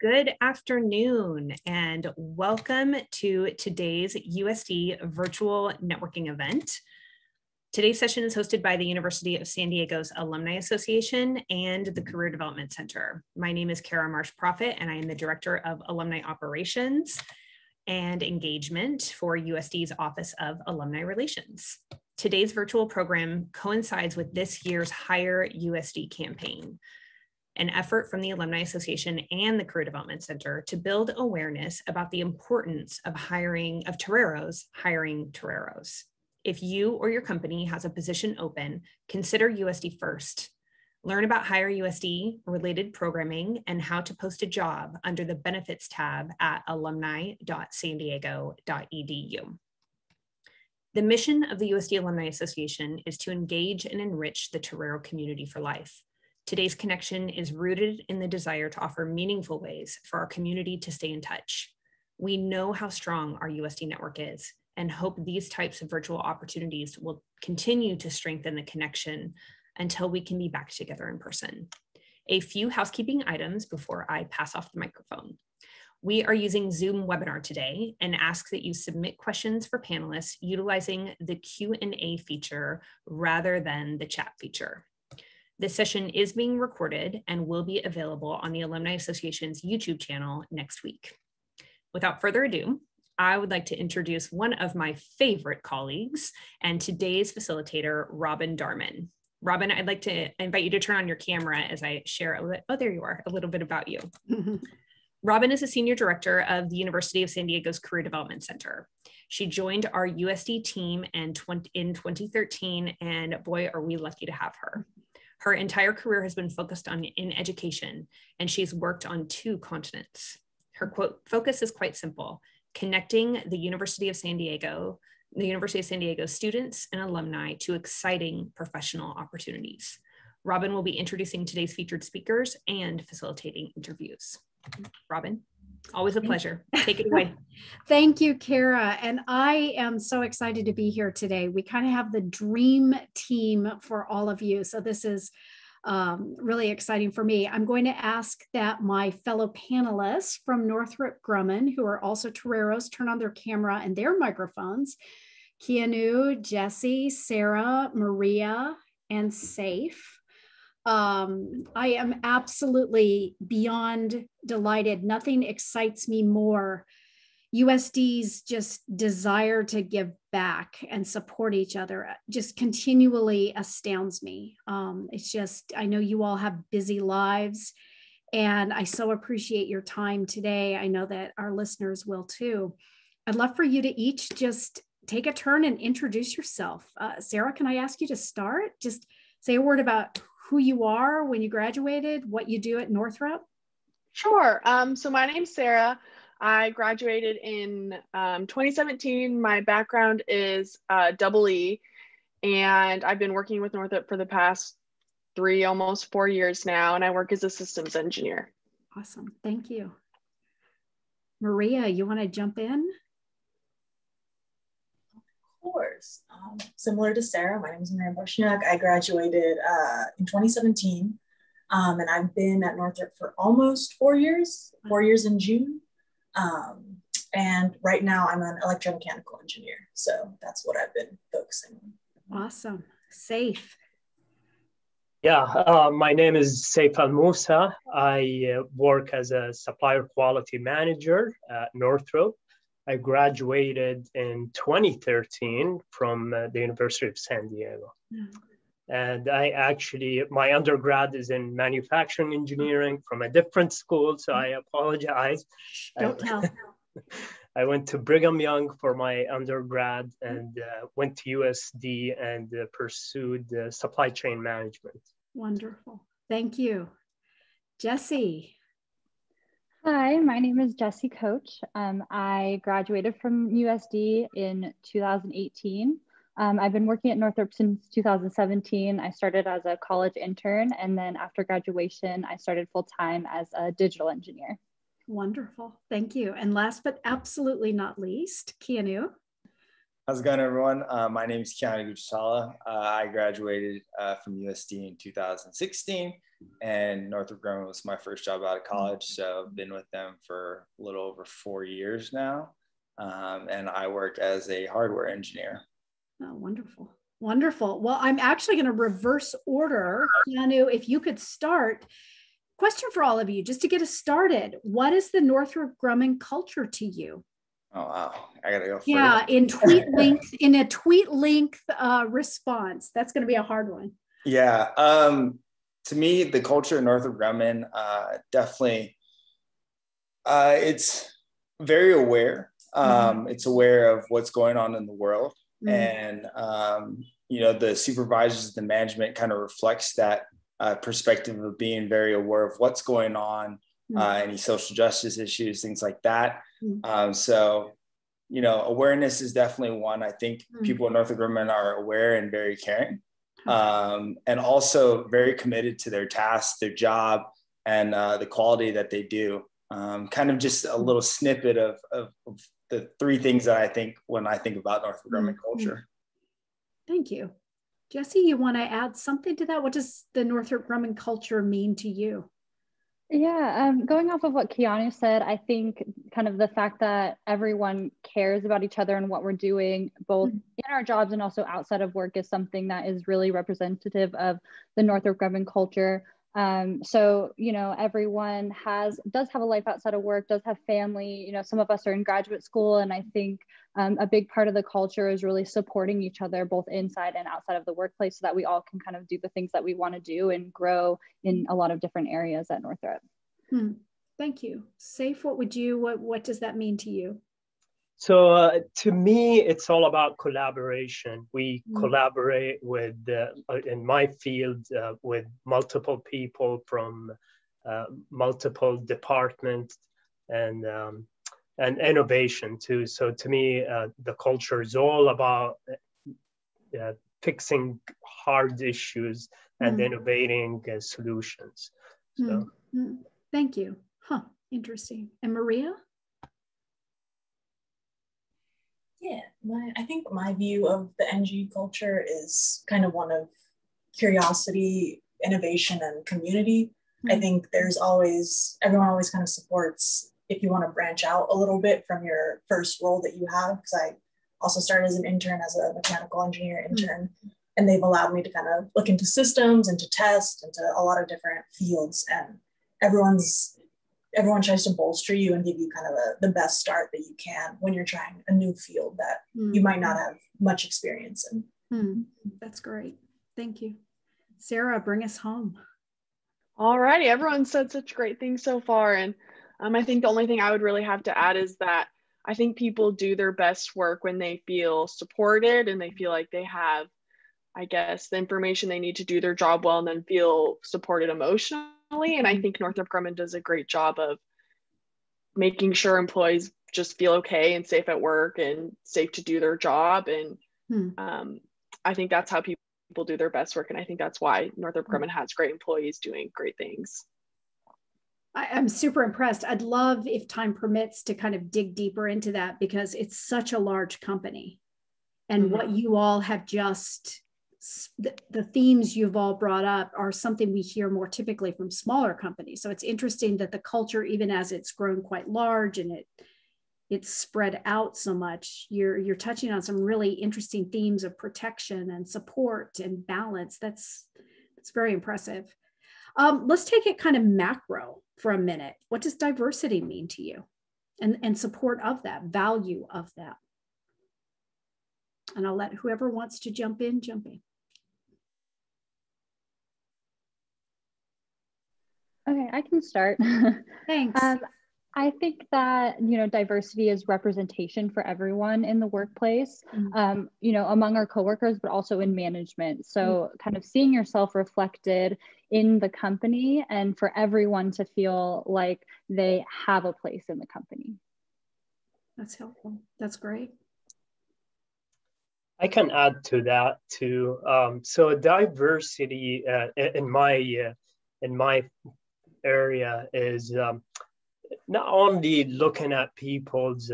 Good afternoon and welcome to today's USD virtual networking event. Today's session is hosted by the University of San Diego's Alumni Association and the Career Development Center. My name is Kara Marsh-Profit and I am the Director of Alumni Operations and Engagement for USD's Office of Alumni Relations. Today's virtual program coincides with this year's HireUSD campaign, an effort from the Alumni Association and the Career Development Center to build awareness about the importance of Toreros hiring Toreros. If you or your company has a position open, consider USD first. Learn about HireUSD, related programming, and how to post a job under the Benefits tab at alumni.sandiego.edu. The mission of the USD Alumni Association is to engage and enrich the Torero community for life. Today's connection is rooted in the desire to offer meaningful ways for our community to stay in touch. We know how strong our USD network is and hope these types of virtual opportunities will continue to strengthen the connection until we can be back together in person. A few housekeeping items before I pass off the microphone. We are using Zoom webinar today and ask that you submit questions for panelists utilizing the Q&A feature rather than the chat feature. This session is being recorded and will be available on the Alumni Association's YouTube channel next week. Without further ado, I would like to introduce one of my favorite colleagues and today's facilitator, Robin Darman. Robin, I'd like to invite you to turn on your camera as I share a little bit about you. Robin is a senior director of the University of San Diego's Career Development Center. She joined our USD team in 2013, and boy, are we lucky to have her. Her entire career has been focused in education, and she's worked on 2 continents. Her quote focus is quite simple: connecting the University of San Diego students and alumni to exciting professional opportunities. Robin will be introducing today's featured speakers and facilitating interviews. Robin, always a pleasure. Take it away. Thank you, Kara. And I am so excited to be here today. We kind of have the dream team for all of you. So this is really exciting for me. I'm going to ask that my fellow panelists from Northrop Grumman, who are also Toreros, turn on their camera and their microphones. Keanu, Jesse, Sarah, Maria, and Seif. I am absolutely beyond delighted. Nothing excites me more. USD's just desire to give back and support each other just continually astounds me. It's just, I know you all have busy lives and I so appreciate your time today. I know that our listeners will too. I'd love for you to each just take a turn and introduce yourself. Sarah, can I ask you to start? Just say a word about who you are, when you graduated, what you do at Northrop. Sure. So my name's Sarah. I graduated in 2017. My background is EE, and I've been working with Northrop for the past 3, almost 4 years now, and I work as a systems engineer. Awesome. Thank you. Maria, you want to jump in? Of course. Similar to Sarah, my name is Marija Bosnjak. I graduated in 2017, and I've been at Northrop for almost 4 years, 4 years in June. And right now I'm an electromechanical engineer. So that's what I've been focusing on. Awesome. Seif. Yeah, my name is Seif Almusa. I work as a supplier quality manager at Northrop. I graduated in 2013 from the University of San Diego. And my undergrad is in manufacturing engineering from a different school, so I apologize. Don't tell. I went to Brigham Young for my undergrad and went to USD and pursued supply chain management. Wonderful. Thank you. Jesse. Hi, my name is Jessie Kotsch. I graduated from USD in 2018. I've been working at Northrop since 2017. I started as a college intern, and then after graduation, I started full-time as a digital engineer. Wonderful. Thank you. And last but absolutely not least, Keanu. How's it going, everyone? My name is Keanu Gututala. I graduated from USD in 2016, and Northrop Grumman was my first job out of college. So I've been with them for a little over 4 years now. And I work as a hardware engineer. Oh, wonderful. Wonderful. Well, I'm actually going to reverse order. Keanu, if you could start. Question for all of you, just to get us started. What is the Northrop Grumman culture to you? Oh, wow. I got to go first. Yeah, in a tweet length response. That's going to be a hard one. Yeah. To me, the culture of Northrop Grumman, definitely, it's very aware. It's aware of what's going on in the world. And, the supervisors, the management kind of reflects that perspective of being very aware of what's going on, any social justice issues, things like that. So, awareness is definitely one. I think people in Northrop Grumman are aware and very caring, and also very committed to their tasks, their job, and the quality that they do. Kind of just a little snippet of the three things that I think when I think about Northrop Grumman culture. Thank you. Jesse, you want to add something to that? What does the Northrop Grumman culture mean to you? Yeah, going off of what Keanu said, I think kind of the fact that everyone cares about each other and what we're doing, both in our jobs and also outside of work, is something that is really representative of the Northrop Grumman culture. So, everyone does have a life outside of work, does have family. Some of us are in graduate school, and I think a big part of the culture is really supporting each other both inside and outside of the workplace, so that we all can kind of do the things that we want to do and grow in a lot of different areas at Northrop. Thank you. Seif, what does that mean to you? So to me, it's all about collaboration. We collaborate with, in my field, with multiple people from multiple departments and innovation too. So to me, the culture is all about fixing hard issues and innovating solutions. So. Thank you. Interesting. And Marija? Yeah, I think my view of the NG culture is kind of one of curiosity, innovation, and community. I think everyone always kind of supports if you want to branch out a little bit from your first role that you have, because I also started as an intern, as a mechanical engineer intern, and they've allowed me to kind of look into systems and to test into a lot of different fields, and everyone tries to bolster you and give you kind of the best start that you can when you're trying a new field that you might not have much experience in. That's great. Thank you. Sarah, bring us home. All righty. Everyone said such great things so far. And I think the only thing I would really have to add is that I think people do their best work when they feel supported and they feel like they have, I guess, the information they need to do their job well, and then feel supported emotionally. And I think Northrop Grumman does a great job of making sure employees just feel okay and safe at work and safe to do their job. And I think that's how people do their best work. And I think that's why Northrop Grumman has great employees doing great things. I'm super impressed. I'd love, if time permits, to kind of dig deeper into that, because it's such a large company. And what you all have the themes you've all brought up are something we hear more typically from smaller companies. So it's interesting that the culture, even as it's grown quite large and it's spread out so much, you're touching on some really interesting themes of protection and support and balance. That's very impressive. Let's take it kind of macro for a minute. What does diversity mean to you, and support of that, value of that? And I'll let whoever wants to jump in. Okay, I can start. Thanks. I think that, diversity is representation for everyone in the workplace, among our coworkers, but also in management. So kind of seeing yourself reflected in the company, and for everyone to feel like they have a place in the company. That's helpful. That's great. I can add to that too. So diversity in my area is not only looking at people's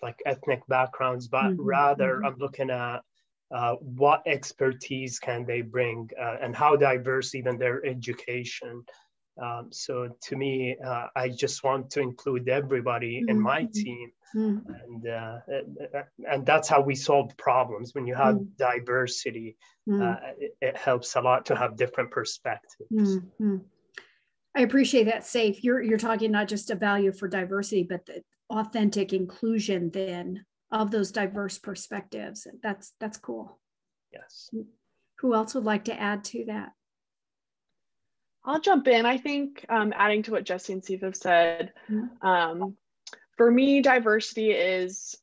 like ethnic backgrounds, but rather I'm looking at what expertise can they bring, and how diverse even their education. So to me, I just want to include everybody in my team. And that's how we solve problems. When you have diversity, it helps a lot to have different perspectives. I appreciate that, Seif. You're talking not just a value for diversity, but the authentic inclusion then of those diverse perspectives. That's cool. Yes. Who else would like to add to that? I'll jump in. I think adding to what Jesse and Seif have said, for me, diversity is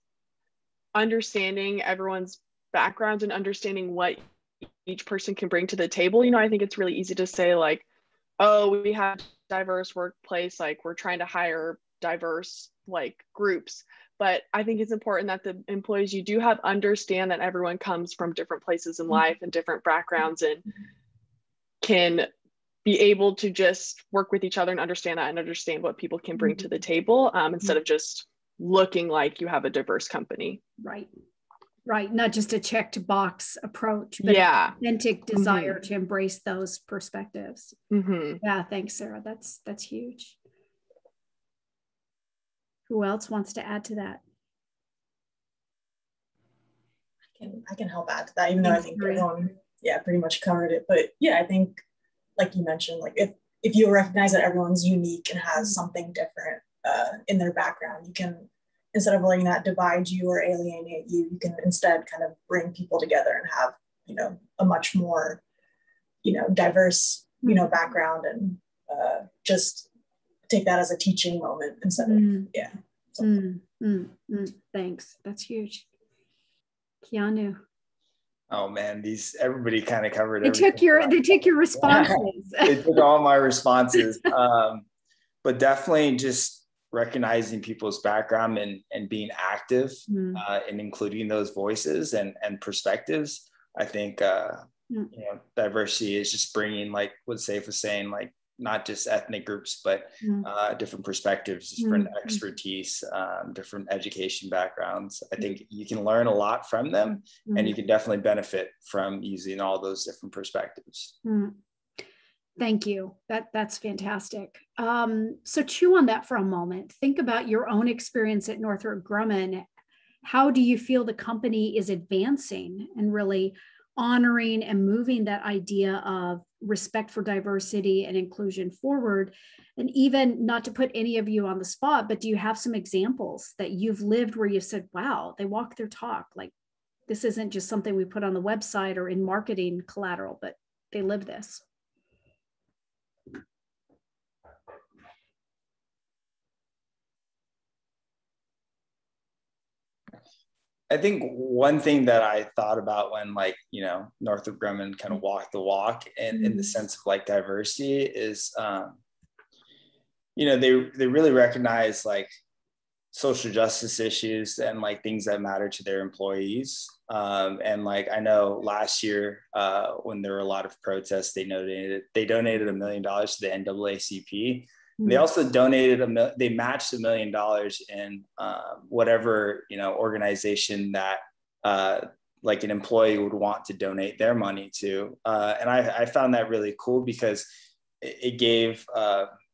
understanding everyone's backgrounds and understanding what each person can bring to the table. You know, I think it's really easy to say like, oh, we have diverse workplace, like we're trying to hire diverse like groups. But I think it's important that the employees you do have understand that everyone comes from different places in life and different backgrounds and can be able to just work with each other and understand that and understand what people can bring to the table instead of just looking like you have a diverse company. Right. Not just a checked box approach, but an authentic desire to embrace those perspectives. Yeah. Thanks, Sarah. That's huge. Who else wants to add to that? I can help add to that, even though I think everyone, pretty much covered it. But yeah, I think, like you mentioned, like if you recognize that everyone's unique and has something different in their background, you can, instead of letting that divide you or alienate you, you can instead kind of bring people together and have, you know, a much more, you know, diverse, you know, background, and just take that as a teaching moment instead of, Thanks. That's huge. Keanu. Oh man, everybody kind of covered it. They took your responses. They took all my responses. But definitely just recognizing people's background and being active and including those voices and perspectives. I think you know, diversity is just bringing, like what Seif was saying, like not just ethnic groups, but different perspectives, different expertise, different education backgrounds. I think you can learn a lot from them, and you can definitely benefit from using all those different perspectives. Thank you. That's fantastic. So chew on that for a moment. Think about your own experience at Northrop Grumman. How do you feel the company is advancing and really honoring and moving that idea of respect for diversity and inclusion forward? And even, not to put any of you on the spot, but do you have some examples that you've lived where you've said, wow, they walk their talk? Like, this isn't just something we put on the website or in marketing collateral, but they live this. I think one thing that I thought about when, like, you know, Northrop Grumman kind of walked the walk and in the sense of like diversity is, you know, they really recognize like social justice issues and like things that matter to their employees. And like, I know last year when there were a lot of protests, they donated $1 million to the NAACP. They also donated they matched $1 million in whatever, you know, organization that like an employee would want to donate their money to. And I found that really cool because it gave,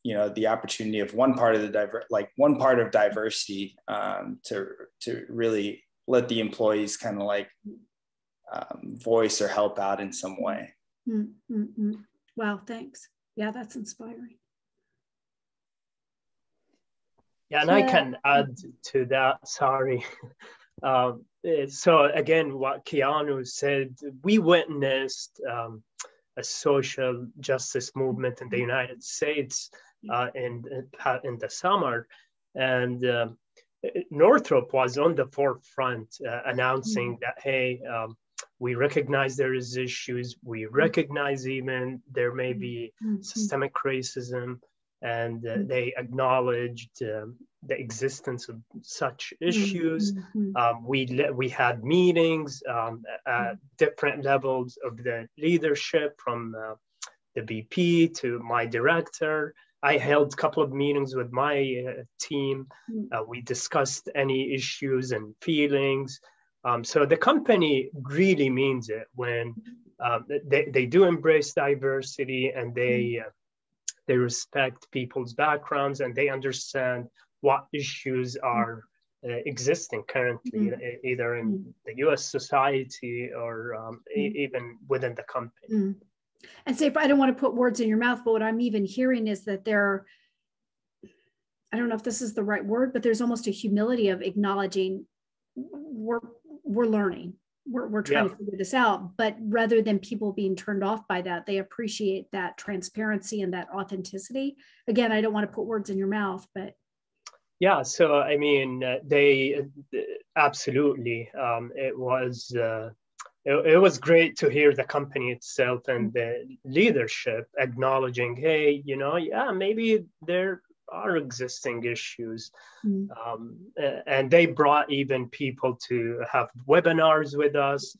you know, the opportunity of one part of diversity to really let the employees kind of like voice or help out in some way. Wow, thanks. Yeah, that's inspiring. Yeah, and I can add to that, sorry. So again, what Keanu said, we witnessed a social justice movement in the United States in the summer. And Northrop was on the forefront announcing that, hey, we recognize there is issues. We recognize even there may be systemic racism. And they acknowledged the existence of such issues. We had meetings at different levels of the leadership, from the VP to my director. I held a couple of meetings with my team. We discussed any issues and feelings. So the company really means it when they do embrace diversity, and they respect people's backgrounds, and they understand what issues are existing currently, either in the U.S. society or even within the company. And Seif, I don't want to put words in your mouth, but what I'm even hearing is that I don't know if this is the right word, but there's almost a humility of acknowledging we're learning. We're trying to figure this out, but rather than people being turned off by that, they appreciate that transparency and that authenticity. Again, I don't want to put words in your mouth, but. Yeah, so I mean, they absolutely, it was great to hear the company itself and the leadership acknowledging, hey, maybe there are existing issues. And they brought even people to have webinars with us,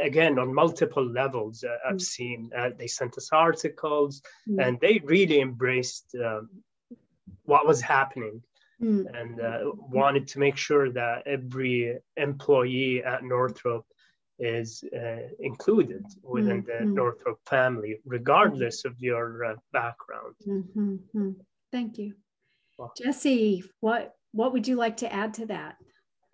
again, on multiple levels. I've seen, they sent us articles, and they really embraced what was happening. And wanted to make sure that every employee at Northrop is included within the Northrop family, regardless of your background. Thank you. Well, Jessie, what would you like to add to that?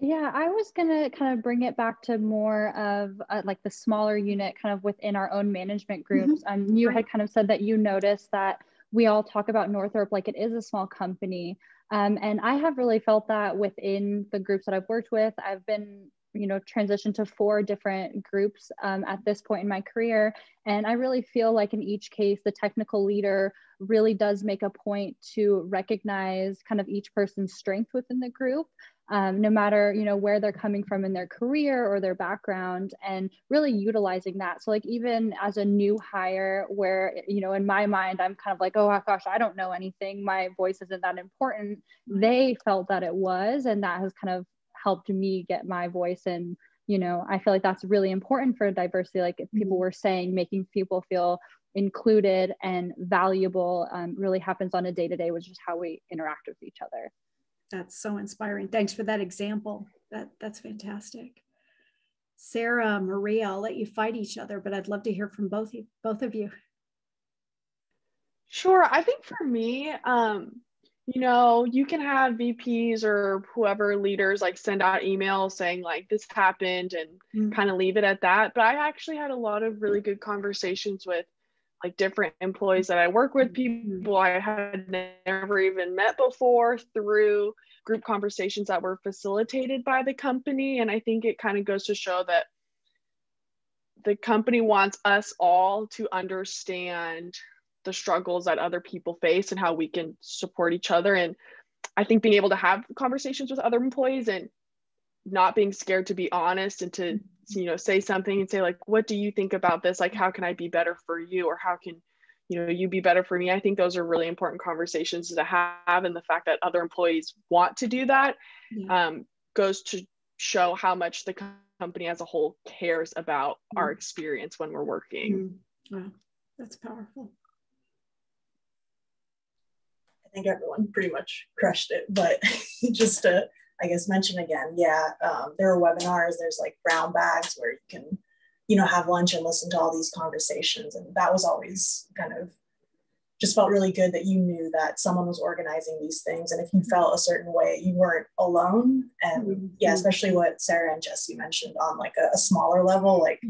Yeah, I was going to kind of bring it back to more of like the smaller unit kind of within our own management groups. You had kind of said that you noticed that we all talk about Northrop like it is a small company. And I have really felt that within the groups that I've worked with. I've been, transitioned to 4 different groups at this point in my career. And I really feel like in each case, the technical leader really does make a point to recognize kind of each person's strength within the group. No matter, where they're coming from in their career or their background, and really utilizing that. So like, even as a new hire where, in my mind, I'm kind of like, oh gosh, I don't know anything. My voice isn't that important. They felt that it was, and that has kind of helped me get my voice. And, I feel like that's really important for diversity. Like if people were saying, making people feel included and valuable really happens on a day-to-day, which is how we interact with each other. That's so inspiring. Thanks for that example. That's fantastic. Sarah, Maria, I'll let you fight each other, but I'd love to hear from both of you. Sure. I think for me, you can have VPs or whoever leaders like send out emails saying like this happened and kind of leave it at that. But I actually had a lot of really good conversations with like different employees that I work with, people I had never even met before, through group conversations that were facilitated by the company. And I think it kind of goes to show that the company wants us all to understand the struggles that other people face and how we can support each other. And I think being able to have conversations with other employees and not being scared to be honest and to say something and say like, what do you think about this? Like, how can I be better for you? Or how can, you be better for me? I think those are really important conversations to have. And the fact that other employees want to do that goes to show how much the company as a whole cares about our experience when we're working. Wow, that's powerful. I think everyone pretty much crushed it, but just to, I guess, mention again, there are webinars, there's like brown bags where you can, have lunch and listen to all these conversations. And that was always kind of, just felt really good that you knew that someone was organizing these things. And if you felt a certain way, you weren't alone. And especially what Sarah and Jessie mentioned on like a smaller level, like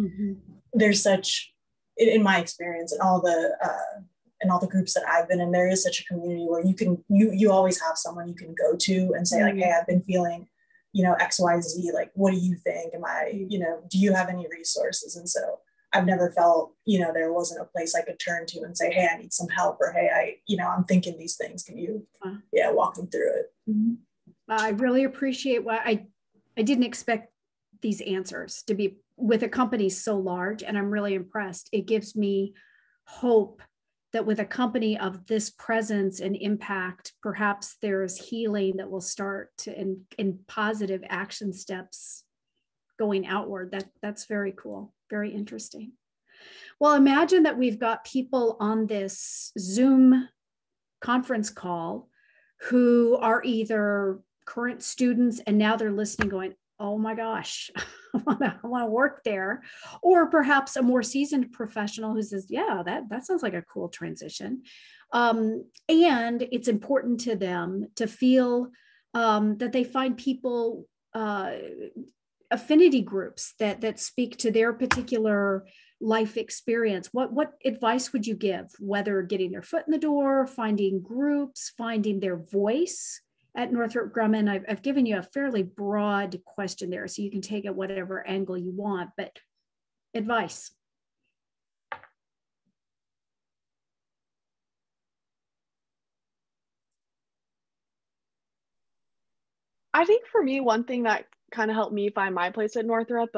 there's such, in my experience and all the groups that I've been in, there is such a community where you always have someone you can go to and say like, hey, I've been feeling, XYZ, like, what do you think? Am I, do you have any resources? And so I've never felt, there wasn't a place I could turn to and say, hey, I need some help, or hey, I'm thinking these things. Can you, walk me through it? I really appreciate what I didn't expect these answers to be with a company so large, and I'm really impressed. It gives me hope that with a company of this presence and impact, perhaps there's healing that will start to in positive action steps going outward. That's very cool, very interesting. Well, imagine that we've got people on this Zoom conference call who are either current students and now they're listening going, oh my gosh, I want to work there. Or perhaps a more seasoned professional who says, yeah, that sounds like a cool transition. And it's important to them to feel that they find people, affinity groups that speak to their particular life experience. What advice would you give, whether getting their foot in the door, finding groups, finding their voice? At Northrop Grumman, I've given you a fairly broad question there, so you can take it whatever angle you want, but advice. I think for me, one thing that kind of helped me find my place at Northrop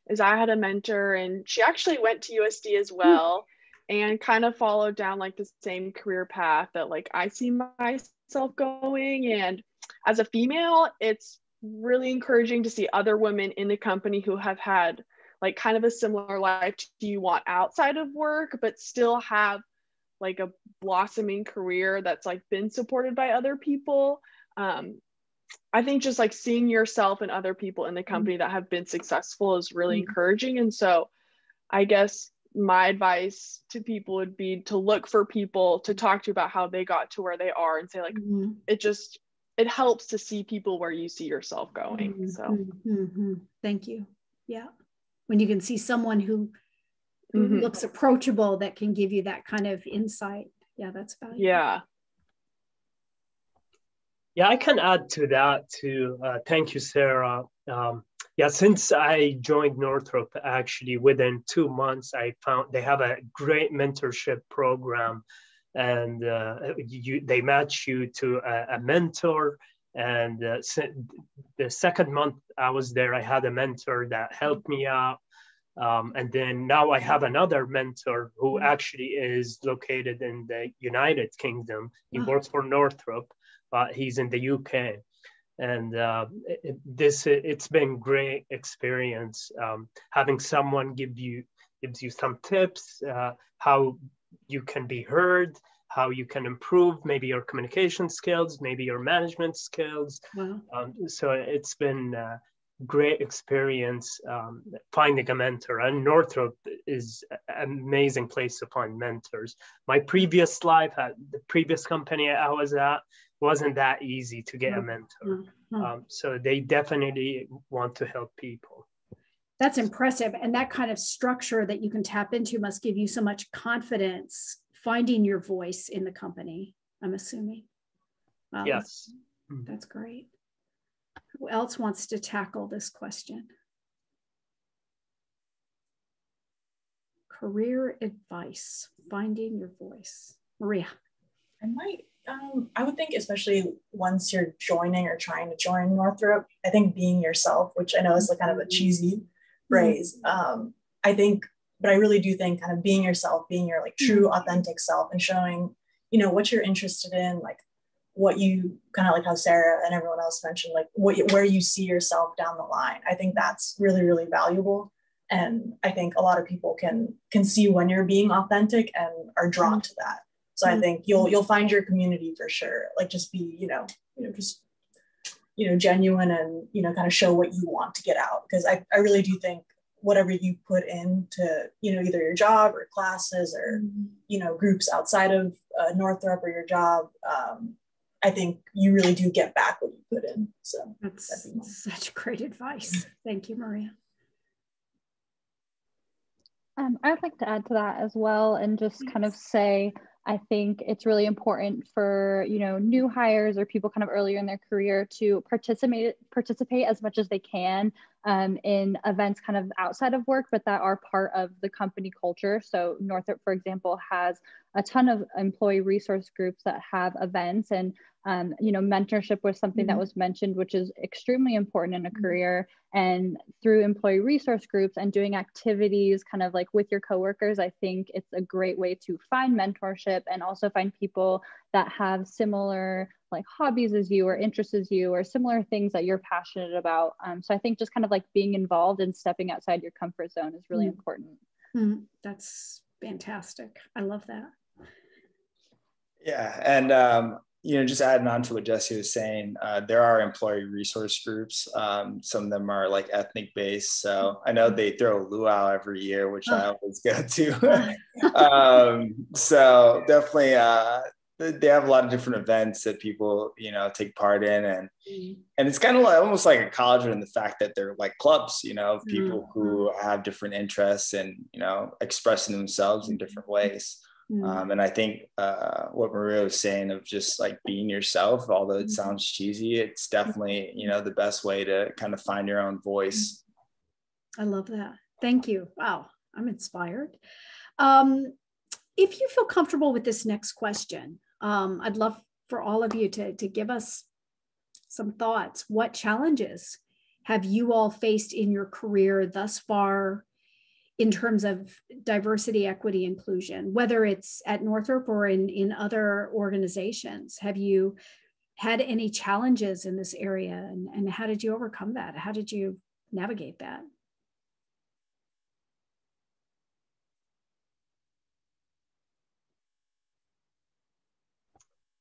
is I had a mentor, and she actually went to USD as well, and kind of followed down like the same career path that like I see myself going. And as a female, it's really encouraging to see other women in the company who have had like kind of a similar life to you want outside of work, but still have like a blossoming career that's like been supported by other people. I think just like seeing yourself and other people in the company that have been successful is really encouraging. And so I guess my advice to people would be to look for people to talk to about how they got to where they are, and say like, it helps to see people where you see yourself going. So Thank you. Yeah. When you can see someone who looks approachable, that can give you that kind of insight. Yeah, that's valuable. Yeah. Yeah, I can add to that too. Thank you, Sarah. Yeah, since I joined Northrop, actually within 2 months, I found they have a great mentorship program, and they match you to a mentor. And the second month I was there, I had a mentor that helped me out. And then now I have another mentor who actually is located in the United Kingdom. He works for Northrop, but he's in the UK. And it's been great experience having someone gives you some tips, how you can be heard, how you can improve maybe your communication skills, maybe your management skills. Wow. So it's been great experience finding a mentor, and Northrop is an amazing place to find mentors. My previous life at the previous company I was at wasn't that easy to get a mentor. So they definitely want to help people. That's impressive. And that kind of structure that you can tap into must give you so much confidence finding your voice in the company, I'm assuming. Wow, yes. That's great. Who else wants to tackle this question? Career advice, finding your voice. Marija. I would think, especially once you're joining or trying to join Northrop, I think being yourself, which I know is like kind of a cheesy phrase. I think, but I really do think kind of being yourself, being your like true authentic self, and showing, what you're interested in, like what you kind of like how Sarah and everyone else mentioned, like where you see yourself down the line. I think that's really, really valuable. And I think a lot of people can see when you're being authentic and are drawn to that. So I think you'll find your community for sure. Like just be, genuine and, kind of show what you want to get out. Because I really do think whatever you put into, either your job or classes or, groups outside of Northrop or your job, I think you really do get back what you put in. So that's such great advice. Thank you, Marija. I would like to add to that as well, and just kind of say, I think it's really important for, new hires or people kind of earlier in their career to participate as much as they can in events kind of outside of work, but that are part of the company culture. So Northrop, for example, has a ton of employee resource groups that have events, and mentorship was something that was mentioned, which is extremely important in a career. And through employee resource groups and doing activities kind of like with your coworkers, I think it's a great way to find mentorship and also find people that have similar like hobbies as you or interests as you or similar things that you're passionate about. So I think just kind of like being involved and stepping outside your comfort zone is really important. That's fantastic. I love that. Yeah. And just adding on to what Jesse was saying, there are employee resource groups. Some of them are like ethnic based. So I know they throw a luau every year, which I always go to. So definitely, they have a lot of different events that people, take part in. And it's kind of like, almost like a college in the fact that they're like clubs, of people who have different interests and, expressing themselves in different ways. And I think what Maria was saying of just like being yourself, although it sounds cheesy, it's definitely, the best way to kind of find your own voice. I love that. Thank you. Wow, I'm inspired. If you feel comfortable with this next question, I'd love for all of you to give us some thoughts. What challenges have you all faced in your career thus far in terms of diversity, equity, inclusion, whether it's at Northrop or in other organizations? Have you had any challenges in this area, and how did you overcome that? How did you navigate that?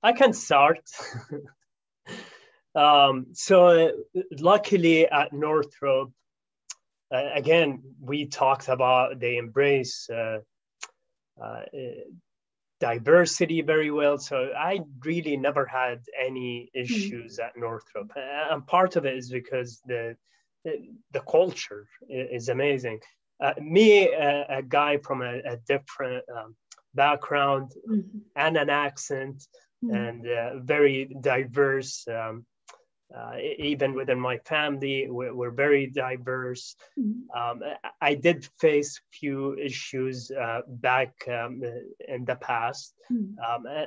I can start. So luckily at Northrop, again, we talked about they embrace diversity very well. So I really never had any issues at Northrop. And part of it is because the culture is amazing. Me, a guy from a different background and an accent, and very diverse, even within my family, we're very diverse. I did face few issues back in the past.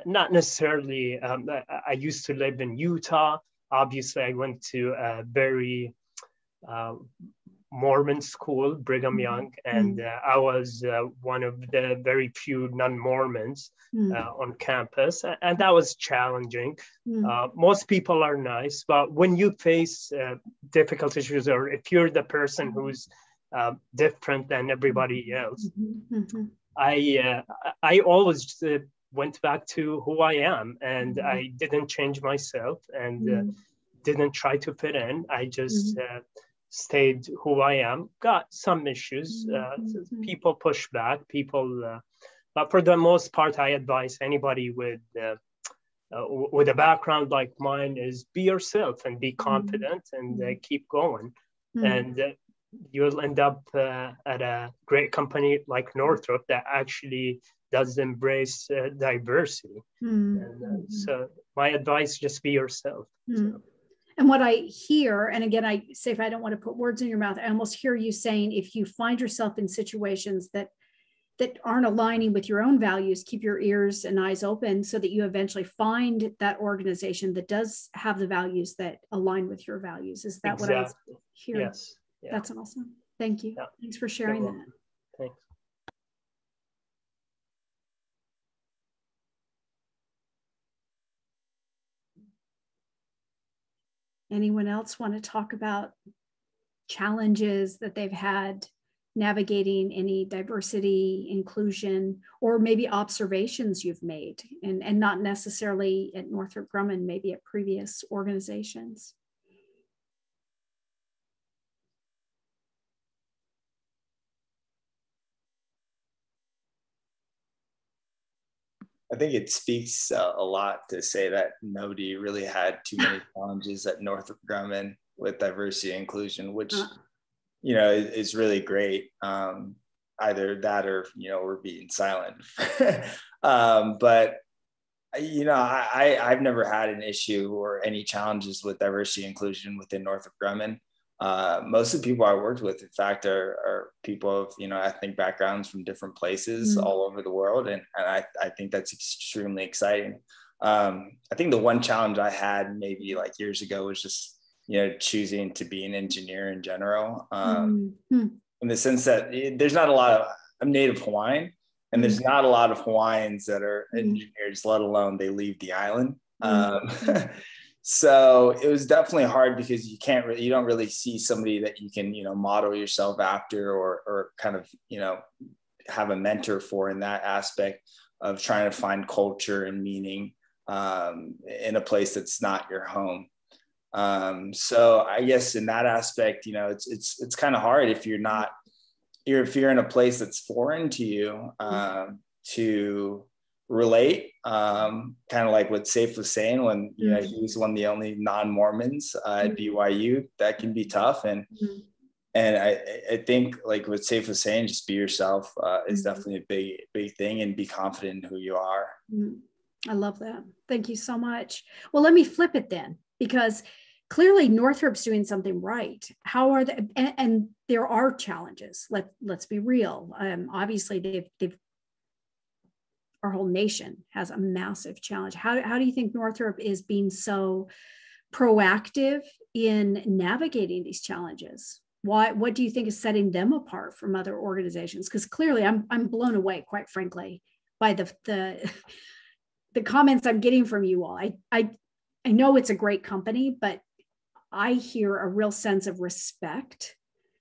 Not necessarily, I used to live in Utah. Obviously, I went to a very Mormon school, Brigham Young, and I was one of the very few non-Mormons on campus, and that was challenging. Most people are nice, but when you face difficult issues, or if you're the person who's different than everybody else, I always went back to who I am, and I didn't change myself, and didn't try to fit in. I just stayed who I am. Got some issues. People push back. But for the most part, I advise anybody with a background like mine is be yourself and be confident and keep going. And you'll end up at a great company like Northrop that actually does embrace diversity. And so my advice, just be yourself. So. And what I hear, and again, Seif, I don't want to put words in your mouth. I almost hear you saying, if you find yourself in situations that aren't aligning with your own values, keep your ears and eyes open so that you eventually find that organization that does have the values that align with your values. Is that what I was hearing? Yes. Yeah. That's awesome. Thank you. Yeah. Thanks for sharing that. Thanks. Anyone else want to talk about challenges that they've had navigating any diversity, inclusion, or maybe observations you've made, and not necessarily at Northrop Grumman, maybe at previous organizations? I think it speaks a lot to say that nobody really had too many challenges at Northrop Grumman with diversity and inclusion, which, is really great. Either that or, we're being silent. But, I've never had an issue or any challenges with diversity and inclusion within Northrop Grumman. Most of the people I worked with, in fact, are people of, ethnic backgrounds from different places all over the world. And I think that's extremely exciting. I think the one challenge I had maybe like years ago was just, choosing to be an engineer in general. In the sense that there's not a lot of, I'm native Hawaiian, and there's not a lot of Hawaiians that are engineers, let alone they leave the island. So it was definitely hard because you don't really see somebody that you can, model yourself after or kind of, have a mentor for in that aspect of trying to find culture and meaning. in a place that's not your home. So I guess in that aspect, you know, it's kind of hard if you're in a place that's foreign to you, to relate, kind of like what Seif was saying when, you know, he was one of the only non-Mormons at BYU. That can be tough. And I think like what Seif was saying, just be yourself is definitely a big thing, and be confident in who you are. I love that. Thank you so much. Well, let me flip it then, because clearly Northrop's doing something right. How are they? And there are challenges. Let's be real. Obviously, our whole nation has a massive challenge. How do you think Northrop is being so proactive in navigating these challenges? What do you think is setting them apart from other organizations? Because clearly, I'm blown away, quite frankly, by the comments I'm getting from you all. I know it's a great company, but I hear a real sense of respect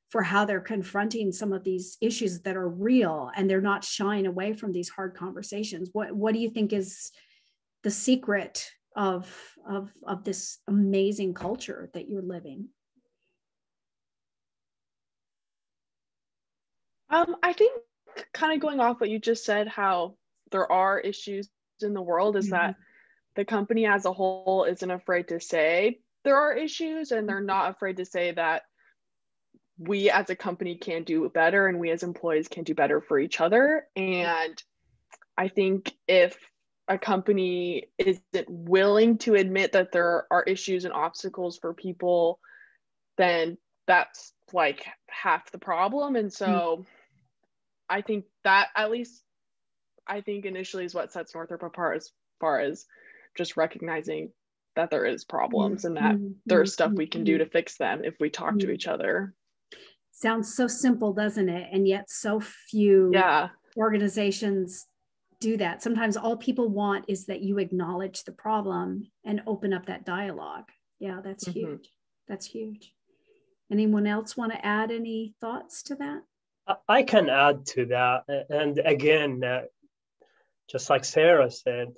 for how they're confronting some of these issues that are real, and they're not shying away from these hard conversations. What do you think is the secret of this amazing culture that you're living? I think kind of going off what you just said, how there are issues in the world, is that the company as a whole isn't afraid to say there are issues, and they're not afraid to say that we as a company can do better, and we as employees can do better for each other. And I think if a company isn't willing to admit that there are issues and obstacles for people, then that's like half the problem. And so I think that, at least I think initially, is what sets Northrop apart, as far as just recognizing that there is problems and that there's stuff we can do to fix them if we talk to each other. Sounds so simple, doesn't it? And yet so few organizations do that. Sometimes all people want is that you acknowledge the problem and open up that dialogue. Yeah, that's huge. That's huge. Anyone else want to add any thoughts to that? I can add to that. And again, just like Sarah said,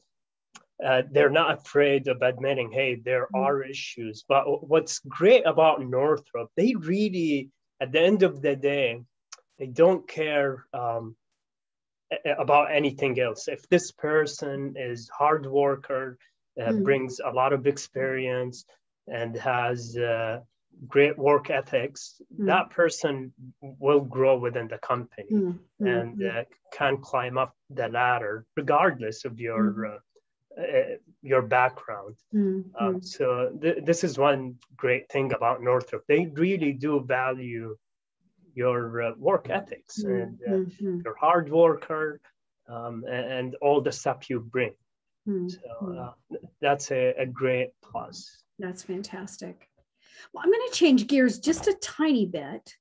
they're not afraid of admitting, hey, there are issues. But what's great about Northrop, they really, at the end of the day, they don't care about anything else. If this person is hard worker, brings a lot of experience, and has great work ethics, that person will grow within the company and can climb up the ladder regardless of your background. So this is one great thing about Northrop. They really do value your work ethics and your hard worker and all the stuff you bring. So that's a great plus. That's fantastic. Well, I'm going to change gears just a tiny bit.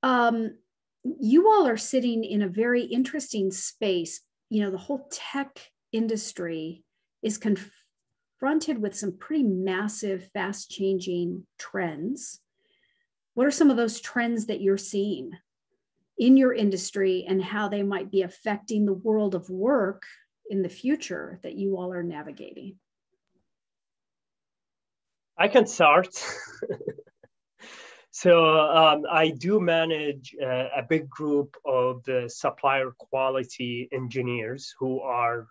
You all are sitting in a very interesting space. You know, the whole tech industry is confronted with some pretty massive, fast-changing trends. What are some of those trends that you're seeing in your industry, and how they might be affecting the world of work in the future that you all are navigating? I can start. So I do manage a big group of supplier quality engineers who are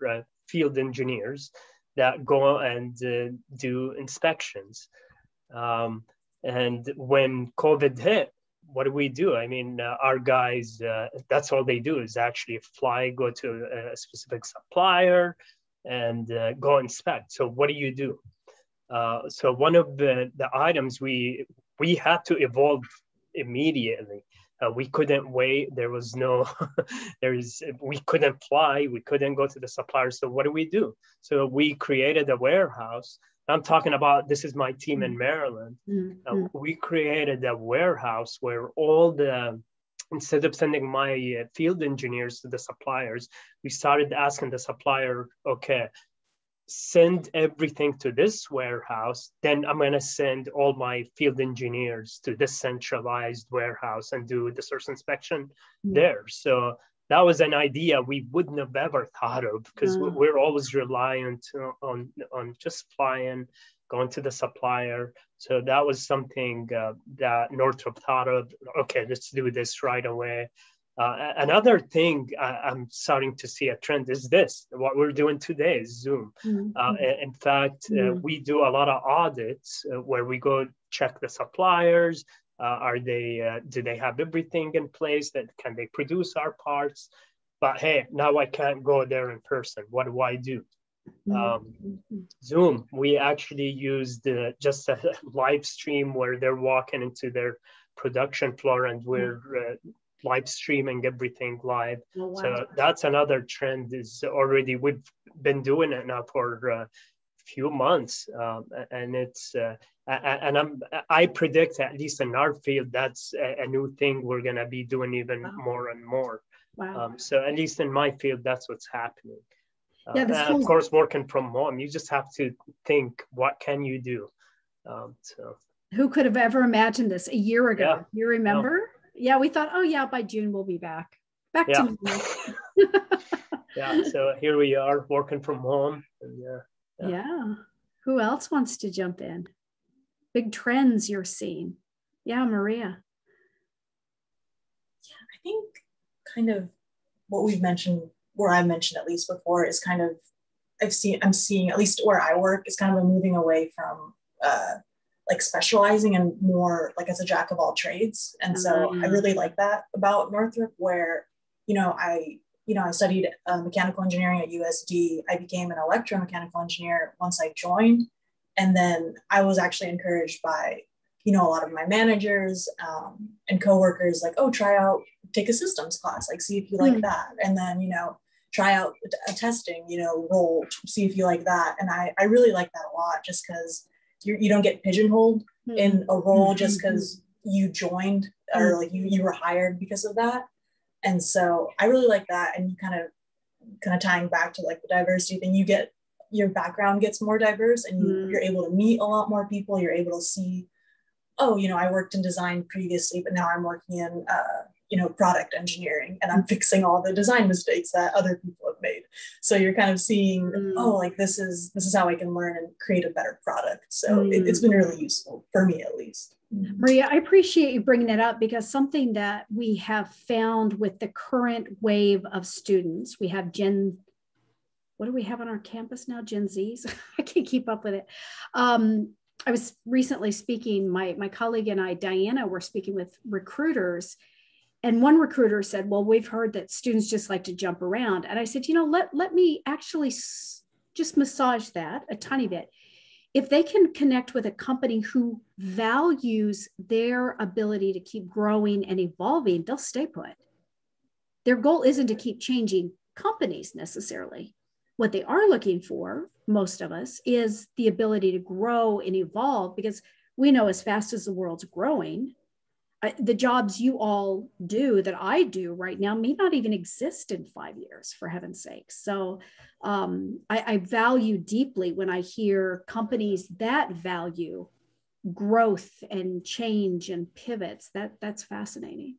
field engineers that go and do inspections. And when COVID hit, what do? I mean, our guys, that's all they do is actually fly, go to a specific supplier and go inspect. So what do? So one of the items we had to evolve immediately. We couldn't wait. There was no, we couldn't fly. We couldn't go to the supplier. So what do? So we created a warehouse. I'm talking about, this is my team in Maryland. We created a warehouse where instead of sending my field engineers to the suppliers, we started asking the supplier, okay, send everything to this warehouse, then I'm going to send all my field engineers to this centralized warehouse and do the source inspection there. So that was an idea we wouldn't have ever thought of, because we're always reliant on just flying, going to the supplier. So that was something that Northrop thought of. Okay, let's do this right away. Another thing I'm starting to see a trend is this. What we're doing today is Zoom. In fact, we do a lot of audits where we go check the suppliers. Do they have everything in place? That can they produce our parts? But hey, now I can't go there in person. What do I do? Zoom. We actually used just a live stream where they're walking into their production floor, and we're live streaming everything live. Oh, wow. So that's another trend. Is already, we've been doing it now for a few months, and it's I predict, at least in our field, that's a new thing we're going to be doing even more and more. Wow. So at least in my field, that's what's happening. And of course, working from home, you just have to think, what can you do? So who could have ever imagined this a year ago? Yeah. You remember? Yeah, we thought, oh yeah, by June we'll be back to normal. Yeah, so here we are working from home. And, yeah. Who else wants to jump in? Big trends you're seeing. Yeah, Marija. Yeah, I think kind of what we've mentioned, where I mentioned at least before, is kind of, I'm seeing, at least where I work, is kind of a moving away from like specializing and more like as a jack of all trades. And so I really like that about Northrop, where, I studied mechanical engineering at USD. I became an electromechanical engineer once I joined. And then I was actually encouraged by, a lot of my managers and coworkers, like, oh, take a systems class, like, see if you like that. And then, try out a testing, role, see if you like that. And I really like that a lot, just because you don't get pigeonholed in a role just because you joined or like you were hired because of that. And so I really like that. And you kind of tying back to like the diversity thing, your background gets more diverse, and you're able to meet a lot more people. You're able to see, oh, I worked in design previously, but now I'm working in product engineering, and I'm fixing all the design mistakes that other people have made. So you're kind of seeing, oh, like this is how I can learn and create a better product. So it's been really useful for me, at least. Marija, I appreciate you bringing that up, because something that we have found with the current wave of students, we have what do we have on our campus now? Gen Zs? I can't keep up with it. I was recently speaking, my colleague and I, Diana, were speaking with recruiters. And one recruiter said, well, we've heard that students just like to jump around. And I said, let me actually just massage that a tiny bit. If they can connect with a company who values their ability to keep growing and evolving, they'll stay put. Their goal isn't to keep changing companies necessarily. What they are looking for, most of us, is the ability to grow and evolve, because we know as fast as the world's growing, the jobs you all do, that I do right now, may not even exist in 5 years, for heaven's sake. So I value deeply when I hear companies that value growth and change and pivots. That's fascinating.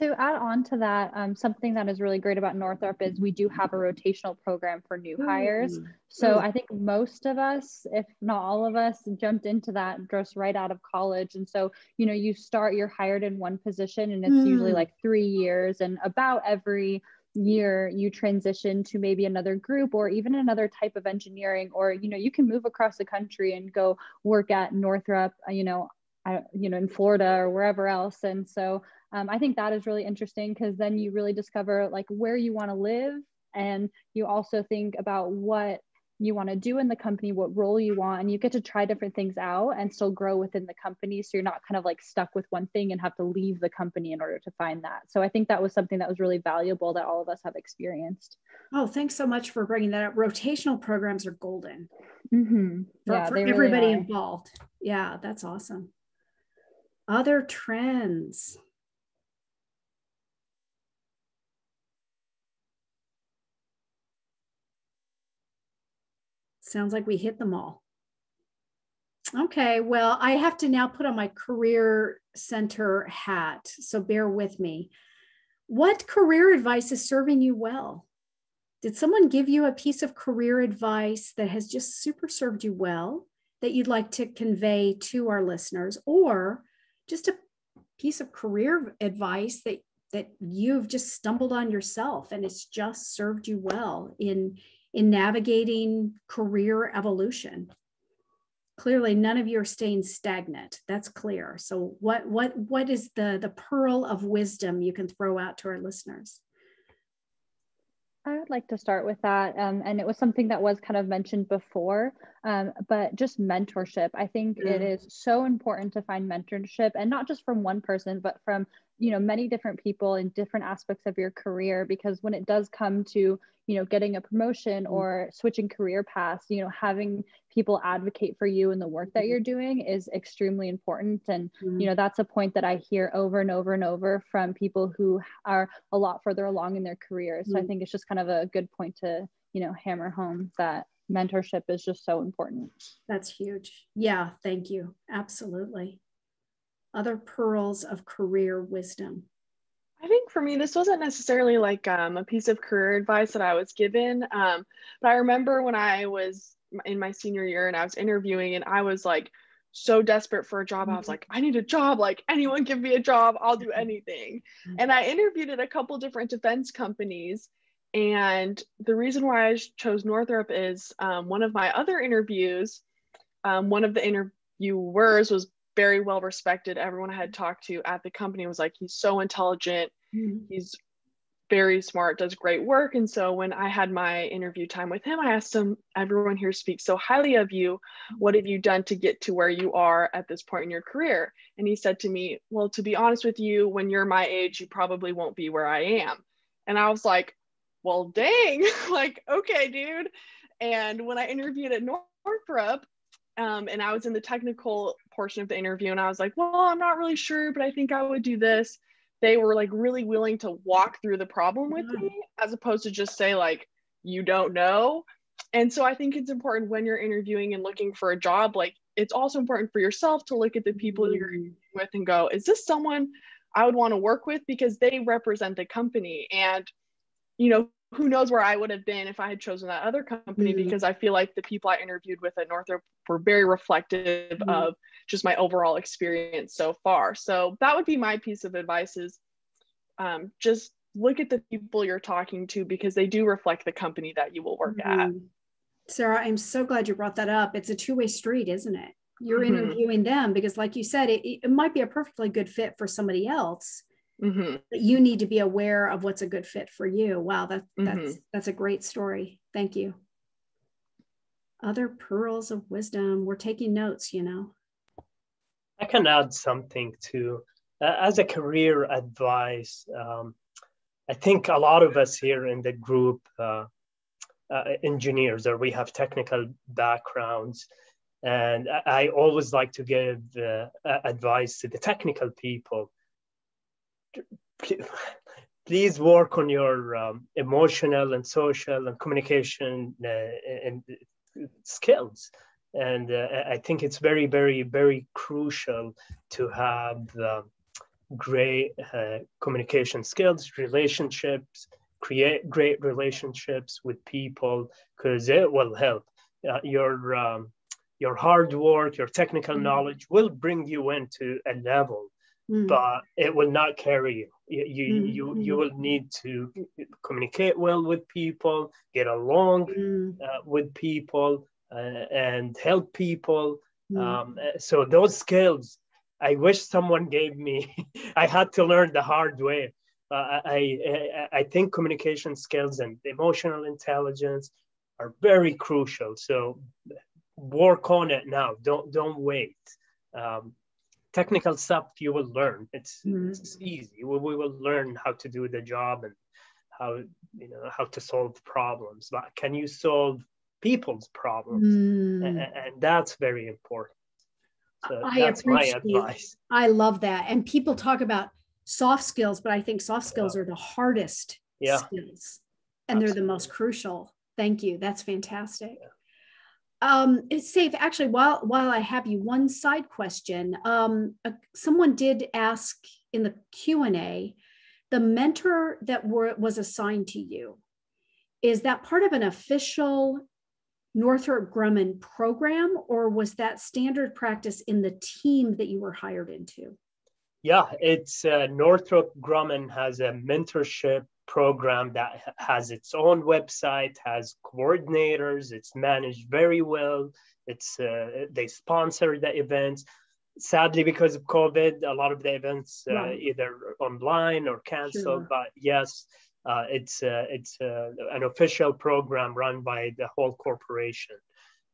To add on to that, something that is really great about Northrop is we do have a rotational program for new hires. So I think most of us, if not all of us, jumped into that just right out of college. And so, you're hired in one position, and it's usually like 3 years, and about every year you transition to maybe another group or even another type of engineering, or, you can move across the country and go work at Northrop, in Florida or wherever else. And so I think that is really interesting, because then you really discover like where you want to live, and you also think about what you want to do in the company, what role you want, and you get to try different things out and still grow within the company. So you're not kind of like stuck with one thing and have to leave the company in order to find that. So I think that was something that was really valuable that all of us have experienced. Oh, thanks so much for bringing that up. Rotational programs are golden for everybody involved. Yeah, that's awesome. Other trends. Sounds like we hit them all. Okay, well, I have to now put on my career center hat, so bear with me. What career advice is serving you well? Did someone give you a piece of career advice that has just super served you well that you'd like to convey to our listeners, or just a piece of career advice that you've just stumbled on yourself and it's just served you well in navigating career evolution? Clearly, none of you are staying stagnant. That's clear. So what is the pearl of wisdom you can throw out to our listeners? I would like to start with that. And it was something that was kind of mentioned before, but just mentorship. I think it is so important to find mentorship, and not just from one person, but from, many different people in different aspects of your career, because when it does come to, getting a promotion or switching career paths, having people advocate for you in the work that you're doing is extremely important. And, that's a point that I hear over and over and over from people who are a lot further along in their careers. So I think it's just kind of a good point to, hammer home that mentorship is just so important. That's huge. Yeah, thank you. Absolutely. Other pearls of career wisdom. I think for me, this wasn't necessarily like a piece of career advice that I was given, but I remember when I was in my senior year and I was interviewing and I was like so desperate for a job. I was like, I need a job, like anyone give me a job, I'll do anything. And I interviewed at a couple different defense companies. And the reason why I chose Northrop is one of my other interviews, one of the interviewers was very well respected. Everyone I had talked to at the company was like, he's so intelligent, he's very smart, does great work. And so when I had my interview time with him, I asked him, everyone here speaks so highly of you. What have you done to get to where you are at this point in your career? And he said to me, well, to be honest with you, when you're my age, you probably won't be where I am. And I was like, well, dang, like, okay, dude. And when I interviewed at Northrop, and I was in the technical portion of the interview and I was like, well, I'm not really sure, but I think I would do this. They were like really willing to walk through the problem with me, as opposed to just say like, you don't know. And so I think it's important when you're interviewing and looking for a job, like it's also important for yourself to look at the people you're interviewing with and go, is this someone I would want to work with? Because they represent the company. And, who knows where I would have been if I had chosen that other company, because I feel like the people I interviewed with at Northrop were very reflective of just my overall experience so far. So that would be my piece of advice is just look at the people you're talking to, because they do reflect the company that you will work at. Sarah, I'm so glad you brought that up. It's a two-way street, isn't it? You're interviewing them because, like you said, it might be a perfectly good fit for somebody else. But you need to be aware of what's a good fit for you. Wow, that's a great story. Thank you. Other pearls of wisdom. We're taking notes, I can add something to, as a career advice. I think a lot of us here in the group, engineers, or we have technical backgrounds, and I always like to give advice to the technical people. Please work on your emotional and social and communication and skills. And I think it's very, very, very crucial to have great communication skills, relationships, create great relationships with people, because it will help. Your hard work, your technical knowledge will bring you into a level, but it will not carry you. You will need to communicate well with people, get along with people, and help people. So those skills, I wish someone gave me. I had to learn the hard way. I think communication skills and emotional intelligence are very crucial. So work on it now. Don't wait. Technical stuff you will learn. It's easy. We will learn how to do the job and how to solve problems. But can you solve people's problems? And that's very important. So that's my advice. I love that. And people talk about soft skills, but I think soft skills are the hardest skills, and they're the most crucial. Thank you. That's fantastic. It's safe. Actually, while I have you, one side question. Someone did ask in the Q&A, the mentor that was assigned to you, is that part of an official Northrop Grumman program, or was that standard practice in the team that you were hired into? Yeah, it's Northrop Grumman has a mentorship program that has its own website, has coordinators, it's managed very well. It's they sponsor the events. Sadly, because of COVID, a lot of the events either online or canceled. Sure. But yes, it's an official program run by the whole corporation,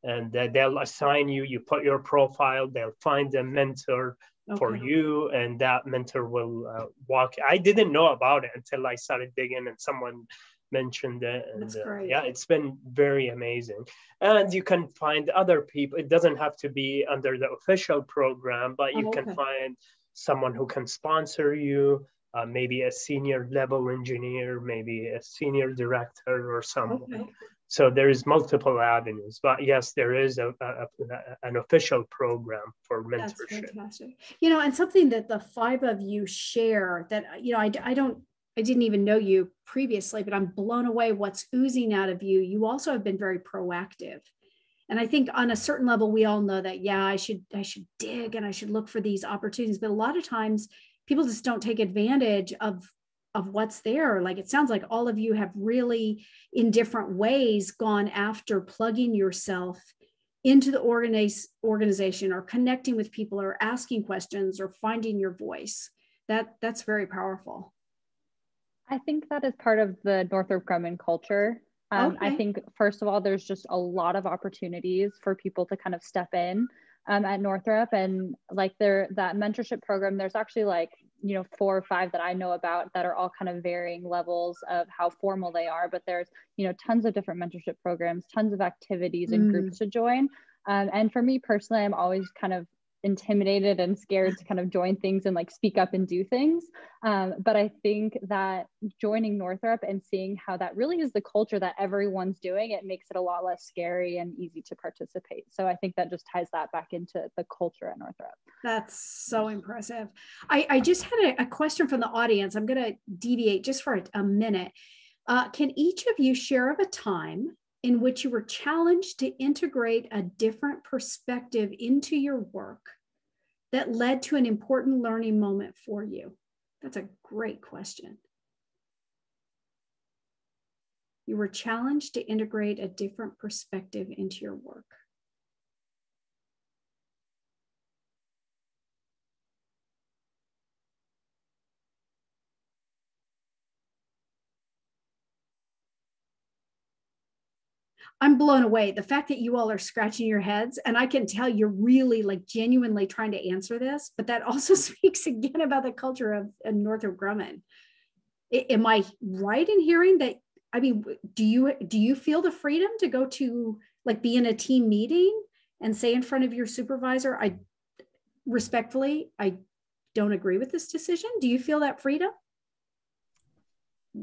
and they'll assign you. You put your profile. They'll find a mentor for you, and that mentor will walk. I didn't know about it until I started digging, and someone mentioned it, and yeah, it's been very amazing. And you can find other people. It doesn't have to be under the official program, but you can find someone who can sponsor you, maybe a senior level engineer, maybe a senior director or someone. So there's multiple avenues, but yes, there is an official program for mentorship. That's fantastic. You know, and something that the five of you share that, you know, I didn't even know you previously, but I'm blown away what's oozing out of you. You also have been very proactive. And I think on a certain level, we all know that, yeah, I should dig and I should look for these opportunities. But a lot of times people just don't take advantage of what's there. Like, it sounds like all of you have really, in different ways, gone after plugging yourself into the organization, or connecting with people, or asking questions, or finding your voice. That's very powerful. I think that is part of the Northrop Grumman culture. I think, first of all, there's just a lot of opportunities for people to kind of step in at Northrop, and like that mentorship program, there's actually like, you know, 4 or 5 that I know about that are all kind of varying levels of how formal they are, but there's, you know, tons of different mentorship programs, tons of activities and groups to join. And for me personally, I'm always kind of intimidated and scared to kind of join things and like speak up and do things. But I think that joining Northrop and seeing how that really is the culture that everyone's doing, it makes it a lot less scary and easy to participate. So I think that just ties that back into the culture at Northrop. That's so impressive. I just had a question from the audience. I'm going to deviate just for a minute. Can each of you share of a time in which you were challenged to integrate a different perspective into your work that led to an important learning moment for you? That's a great question. You were challenged to integrate a different perspective into your work. I'm blown away. The fact that you all are scratching your heads, and I can tell you're really like genuinely trying to answer this, but that also speaks again about the culture of Northrop Grumman. Am I right in hearing that? I mean, do you feel the freedom to go to like be in a team meeting and say in front of your supervisor, I don't agree with this decision? Do you feel that freedom?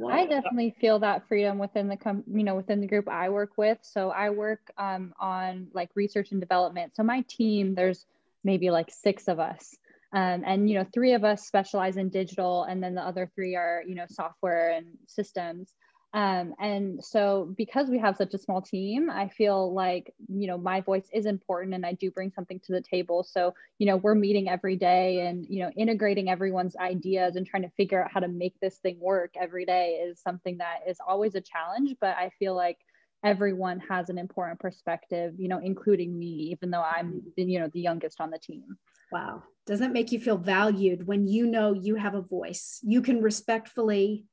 I definitely feel that freedom within the group I work with. So I work on like research and development. So my team, there's maybe like 6 of us. And, you know, 3 of us specialize in digital, and then the other 3 are, you know, software and systems. And so because we have such a small team, I feel like, you know, my voice is important and I do bring something to the table. So, you know, we're meeting every day and, you know, integrating everyone's ideas and trying to figure out how to make this thing work every day is something that is always a challenge. But I feel like everyone has an important perspective, you know, including me, even though I'm, you know, the youngest on the team. Wow. Doesn't it make you feel valued when you know you have a voice? You can respectfully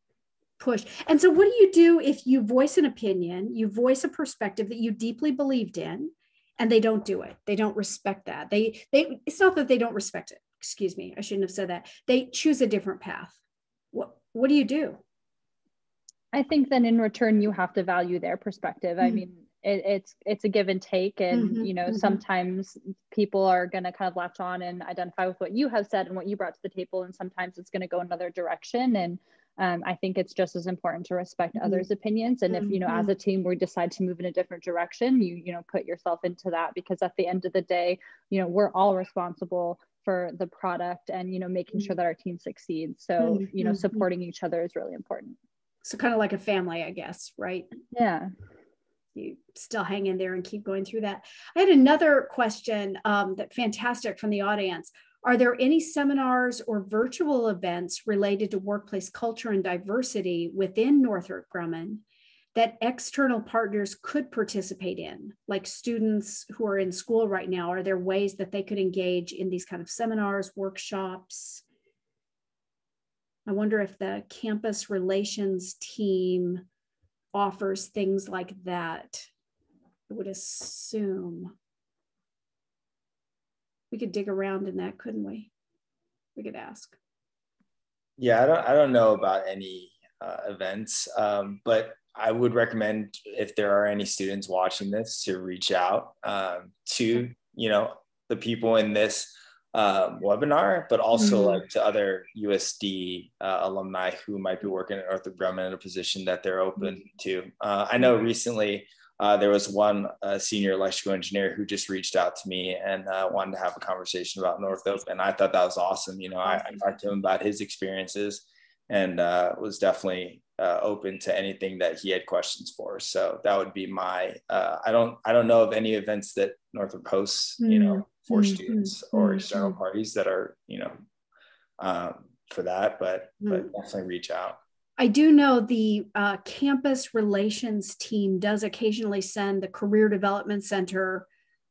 push. And so what do you do if you voice an opinion, you voice a perspective that you deeply believed in, and they don't do it? They don't respect that. It's not that they don't respect it. Excuse me. I shouldn't have said that. They choose a different path. What do you do? I think then in return, you have to value their perspective. I mean, it's a give and take. And, you know, sometimes people are going to kind of latch on and identify with what you have said and what you brought to the table. And sometimes it's going to go another direction. And I think it's just as important to respect others' opinions. And if, you know, as a team, we decide to move in a different direction, you know, put yourself into that, because at the end of the day, you know, we're all responsible for the product and, making sure that our team succeeds. So, supporting each other is really important. So kind of like a family, I guess, right? Yeah. You still hang in there and keep going through that. I had another question that fantastic from the audience. Are there any seminars or virtual events related to workplace culture and diversity within Northrop Grumman that external partners could participate in, like students who are in school right now? Are there ways that they could engage in these kind of seminars, workshops? I wonder if the campus relations team offers things like that. I would assume. We could dig around in that, couldn't we? We could ask. Yeah, I don't know about any events, but I would recommend, if there are any students watching this, to reach out to the people in this webinar, but also like to other USD alumni who might be working at Northrop Grumman in a position that they're open to. I know recently there was one senior electrical engineer who just reached out to me and wanted to have a conversation about Northrop, and I thought that was awesome. I talked to him about his experiences and was definitely open to anything that he had questions for. So that would be my. I don't know of any events that Northrop hosts, for students or external parties that are, for that, but definitely reach out. I do know the campus relations team does occasionally send the Career Development Center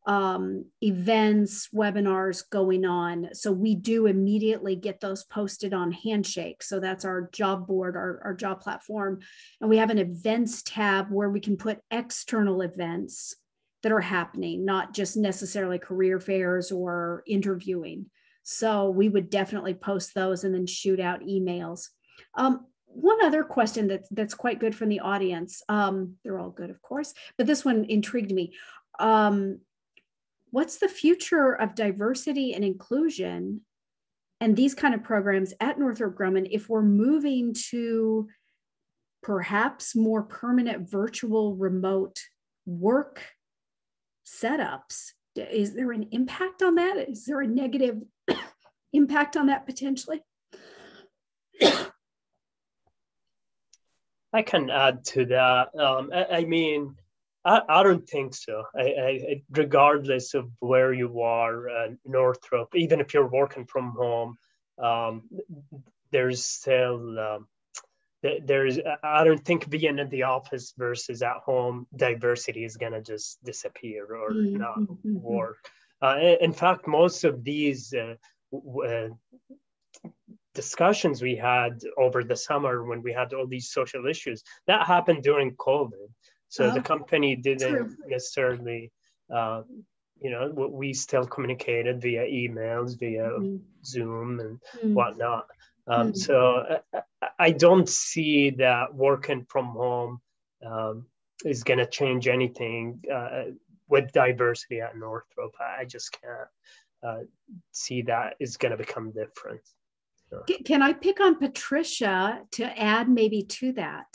events, webinars going on. So we do immediately get those posted on Handshake. So that's our job board, our job platform. And we have an events tab where we can put external events that are happening, not just necessarily career fairs or interviewing. So we would definitely post those and then shoot out emails. One other question that's quite good from the audience. They're all good, of course, but this one intrigued me. What's the future of diversity and inclusion and these kind of programs at Northrop Grumman if we're moving to perhaps more permanent virtual remote work setups? Is there an impact on that? Is there a negative impact on that potentially? I can add to that. I don't think so. Regardless of where you are, Northrop, even if you're working from home, there's still, I don't think being in the office versus at home, diversity is going to just disappear or not work. In fact, most of these discussions we had over the summer when we had all these social issues, that happened during COVID. So the company didn't necessarily, we still communicated via emails, via Zoom and whatnot. So I don't see that working from home is going to change anything with diversity at Northrop. I just can't see that is going to become different. So. Can I pick on Patricia to add maybe to that?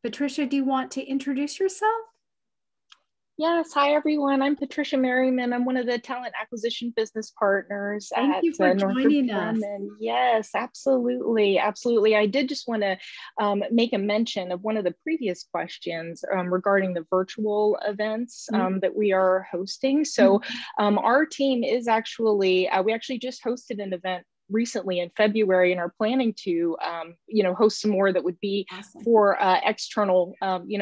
Patricia, do you want to introduce yourself? Yes, hi everyone. I'm Patricia Merriman. I'm one of the talent acquisition business partners at Northrop Grumman. Yes, absolutely, absolutely. I did just want to make a mention of one of the previous questions regarding the virtual events that we are hosting. So our team is actually, we actually just hosted an event recently in February and are planning to, host some more that would be for external,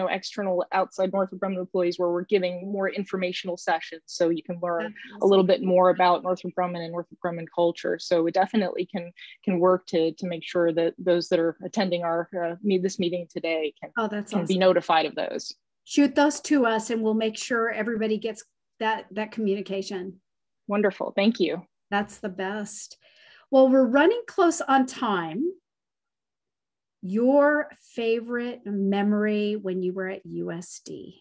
external outside Northrop Grumman employees, where we're giving more informational sessions so you can learn a little bit more about Northrop Grumman and Northrop Grumman culture. So it definitely can work to make sure that those that are attending our this meeting today can be notified of those. Shoot those to us and we'll make sure everybody gets that communication. Wonderful, thank you. That's the best. Well, we're running close on time. Your favorite memory when you were at USD?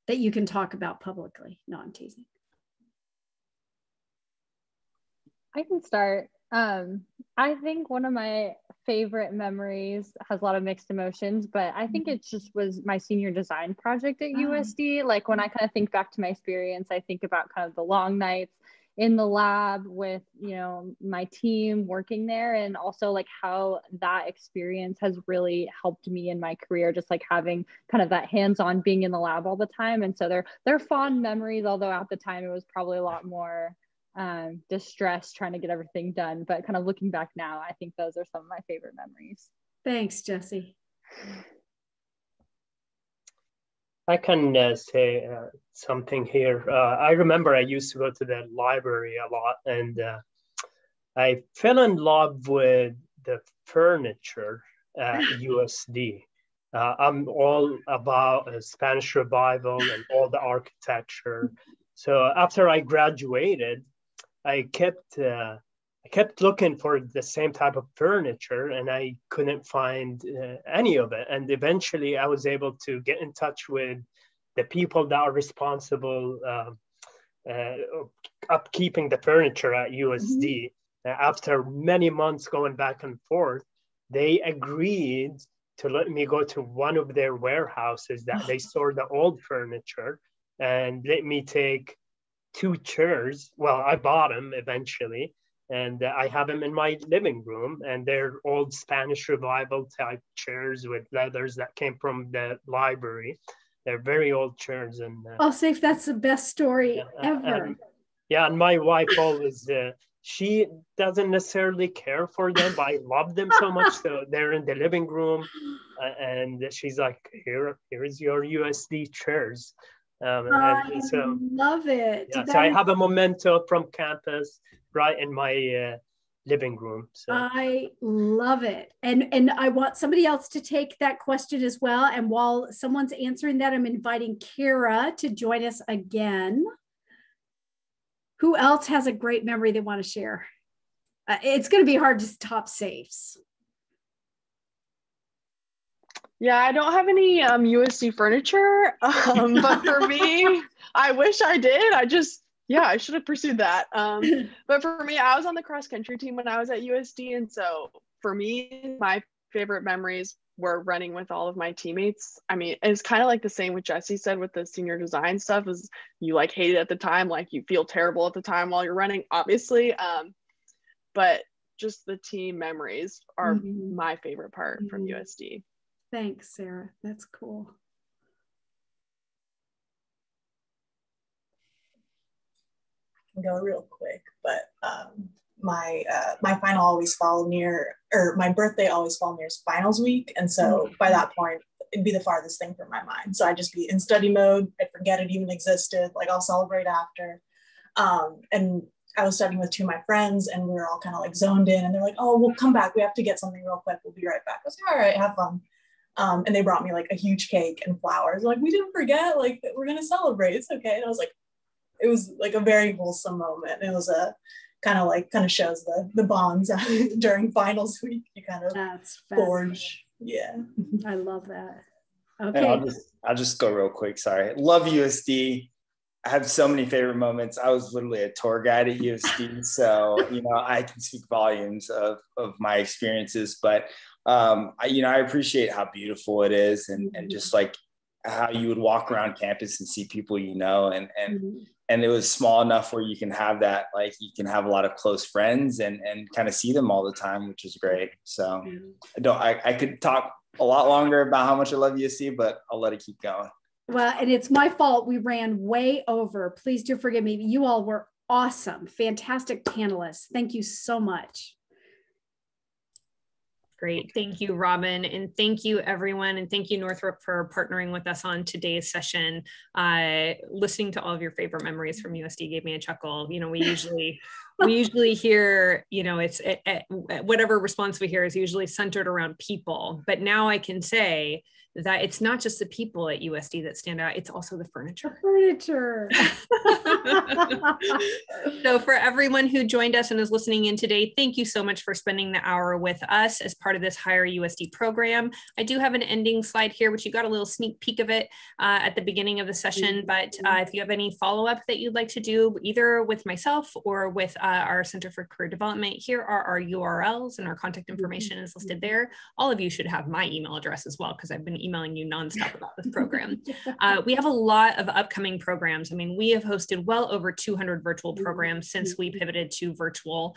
That you can talk about publicly. No, I'm teasing. I can start. I think one of my favorite memories has a lot of mixed emotions, but I think it just was my senior design project at USD. Like when I kind of think back to my experience, I think about kind of the long nights in the lab with, you know, my team working there, and also like how that experience has really helped me in my career, just like having kind of that hands-on being in the lab all the time. And so they're fond memories, although at the time it was probably a lot more distress trying to get everything done. But kind of looking back now, I think those are some of my favorite memories. Thanks, Jessie. I can say something here. I remember I used to go to the library a lot, and I fell in love with the furniture at USD. I'm all about Spanish Revival and all the architecture. So after I graduated, I kept looking for the same type of furniture, and I couldn't find any of it. And eventually I was able to get in touch with the people that are responsible upkeeping the furniture at USD. After many months going back and forth, they agreed to let me go to one of their warehouses that they store the old furniture, and let me take 2 chairs. Well, I bought them eventually, and I have them in my living room, and they're old Spanish Revival type chairs with leathers that came from the library. They're very old chairs. And oh, Seif, that's the best story ever. And my wife always, she doesn't necessarily care for them, but I love them so much. So they're in the living room, and she's like, here is your USD chairs. I love it. Yeah, so I have a memento from campus right in my living room. So I love it. And I want somebody else to take that question as well. And while someone's answering that, I'm inviting Kara to join us again. Who else has a great memory they want to share? It's going to be hard to top Seif's. Yeah, I don't have any USD furniture, but for me, I wish I did. I should have pursued that. But for me, I was on the cross country team when I was at USD. And so for me, my favorite memories were running with all of my teammates. I mean, it's kind of like the same with Jessie said with the senior design stuff, is you like hate it at the time, like you feel terrible at the time while you're running, obviously. But just the team memories are my favorite part from USD. Thanks, Sarah. That's cool. I can go real quick, but my final always fall near, or my birthday always fall near finals week. And so by that point, it'd be the farthest thing from my mind. So I'd just be in study mode. I'd forget it even existed. Like I'll celebrate after. And I was studying with 2 of my friends, and we were all kind of like zoned in, and they're like, oh, we'll come back. We have to get something real quick. We'll be right back. I was like, all right, have fun. And they brought me like a huge cake and flowers. Like, we didn't forget, like, we're going to celebrate. It's okay. And I was like, it was like a very wholesome moment. It was a kind of shows the bonds during finals week. You kind of forge. Yeah. I love that. Okay. And I'll just go real quick. Sorry. Love USD. I have so many favorite moments. I was literally a tour guide at USD. So, I can speak volumes of my experiences, but I appreciate how beautiful it is, and just like how you would walk around campus and see people, and it was small enough where you can have that, like you can have a lot of close friends and kind of see them all the time, which is great. So I could talk a lot longer about how much I love USC, but I'll let it keep going. Well, and it's my fault. We ran way over. Please do forgive me. You all were awesome. Fantastic panelists. Thank you so much. Great. Thank you, Robin. And thank you, everyone. And thank you, Northrop, for partnering with us on today's session. Listening to all of your favorite memories from USD gave me a chuckle. We usually hear, whatever response we hear is usually centered around people. But now I can say that it's not just the people at USD that stand out, it's also the furniture. Furniture. So for everyone who joined us and is listening in today, thank you so much for spending the hour with us as part of this HireUSD program. I do have an ending slide here, which you got a little sneak peek of it at the beginning of the session, but if you have any follow-up that you'd like to do, either with myself or with our Center for Career Development, here are our URLs and our contact information is listed there. All of you should have my email address as well, because I've been emailing you nonstop about this program. We have a lot of upcoming programs. I mean, we have hosted well over 200 virtual programs since we pivoted to virtual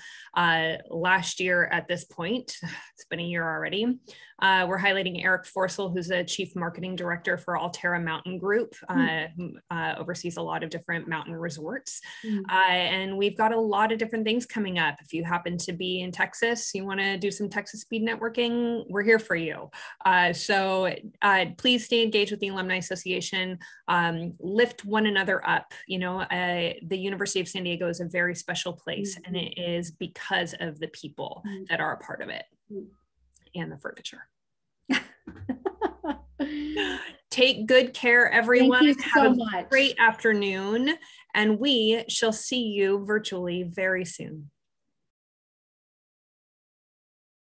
last year at this point. It's been a year already. We're highlighting Eric Forsell, who's a Chief Marketing Director for Alterra Mountain Group, who oversees a lot of different mountain resorts. And we've got a lot of different things coming up. If you happen to be in Texas, you want to do some Texas speed networking, we're here for you. So please stay engaged with the Alumni Association, lift one another up. You know, the University of San Diego is a very special place, and it is because of the people that are a part of it and the furniture. Take good care, everyone. Thank you so Have a great afternoon, and we shall see you virtually very soon.